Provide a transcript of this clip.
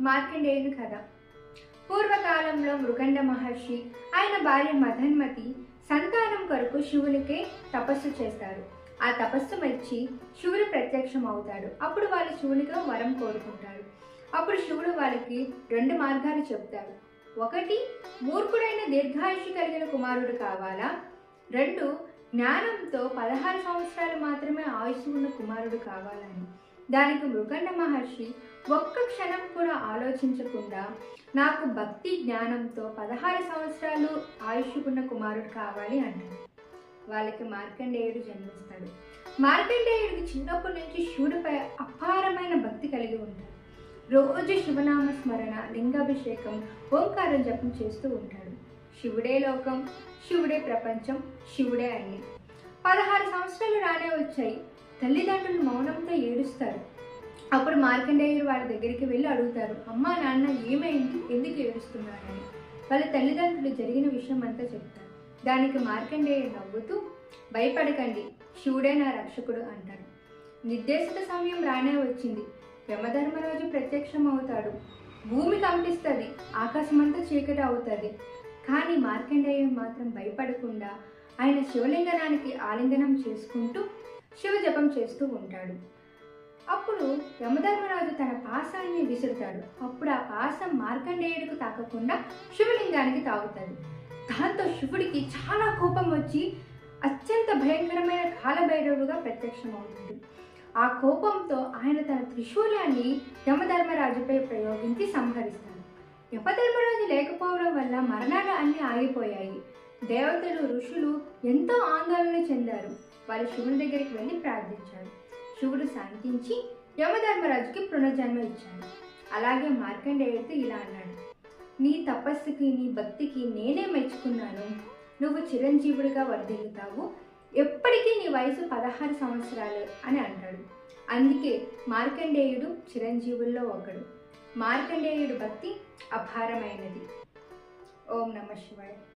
మార్కండేయుని కథ. పూర్వకాలంలో మృగండ మహర్షి ఆయన భార్య మదన్మతి సంతానం కొరకు శివునికే తపస్సు చేస్తారు. ఆ తపస్సు మెచ్చి శివుడు ప్రత్యక్షం అవుతాడు. అప్పుడు వాళ్ళు శివునిగా వరం కోరుకుంటారు. అప్పుడు శివుడు వాళ్ళకి 2 మార్గాలు చెప్తాడు. ఒకటి, మూర్ఖుడైన దీర్ఘాయుషి కలిగిన కుమారుడు కావాలా. 2, జ్ఞానంతో 16 సంవత్సరాలు మాత్రమే ఆయుష్ ఉన్న కుమారుడు కావాలని. దానికి మృగండ మహర్షి ఒక్క క్షణం కూడా ఆలోచించకుండా నాకు భక్తి జ్ఞానంతో 16 సంవత్సరాలు ఆయుష్కున్న కుమారుడు కావాలి అంటాడు. వాళ్ళకి మార్కండేయుడు జన్మిస్తాడు. మార్కండేయుడికి చిన్నప్పటి నుంచి శివుడిపై అపారమైన భక్తి కలిగి ఉంటాడు. రోజు శివనామ స్మరణ, లింగాభిషేకం, ఓంకారం జపం చేస్తూ ఉంటాడు. శివుడే లోకం, శివుడే ప్రపంచం, శివుడే అన్ని. 16 సంవత్సరాలు రానే వచ్చాయి. తల్లిదండ్రులు మౌనంతో ఏడుస్తారు. అప్పుడు మార్కండేయుడు వాళ్ళ దగ్గరికి వెళ్ళి అడుగుతారు, అమ్మా నాన్న ఏమైంది, ఎందుకు ఏడుస్తున్నారని. వాళ్ళ తల్లిదండ్రులు జరిగిన విషయం అంతా చెప్తారు. దానికి మార్కండేయుడు నవ్వుతూ, భయపడకండి, శివుడే నా రక్షకుడు అంటాడు. నిర్దేశిత సమయం రానే వచ్చింది. యమధర్మరాజు ప్రత్యక్షం అవుతాడు. భూమి కంపిస్తుంది, ఆకాశమంతా చీకటి అవుతుంది. కానీ మార్కండేయుడు మాత్రం భయపడకుండా ఆయన శివలింగనానికి ఆలింగనం చేసుకుంటూ శివ జపం చేస్తూ ఉంటాడు. అప్పుడు యమధర్మరాజు తన పాశాన్ని విసురుతాడు. అప్పుడు ఆ పాశం మార్కండేయుడికి తాకకుండా శివలింగానికి తాగుతుంది. దాంతో శివుడికి చాలా కోపం వచ్చి అత్యంత భయంకరమైన కాలభైరవుడుగా ప్రత్యక్షమవుతాడు. ఆ కోపంతో ఆయన తన త్రిశూలాన్ని యమధర్మరాజుపై ప్రయోగించి సంహరిస్తాడు. యమధర్మరాజు లేకపోవడం వల్ల మరణాలు అన్నీ ఆగిపోయాయి. దేవతలు, ఋషులు ఎంతో ఆందోళన చెందారు. వాళ్ళు శివుని దగ్గరికి వెళ్ళి ప్రార్థించారు. శివుడు శాంతించి యమధర్మరాజుకి పునర్జన్మ ఇచ్చాడు. అలాగే మార్కండేయుడితో ఇలా అన్నాడు, నీ తపస్సుకి, నీ భక్తికి నేనే మెచ్చుకున్నాను. నువ్వు చిరంజీవుడిగా వర్ధిల్లుతావు. ఎప్పటికీ నీ వయసు 16 సంవత్సరాలు అని అంటాడు. అందుకే మార్కండేయుడు చిరంజీవుల్లో ఒకడు. మార్కండేయుడు భక్తి అపారమైనది. ఓం నమః శివాయ.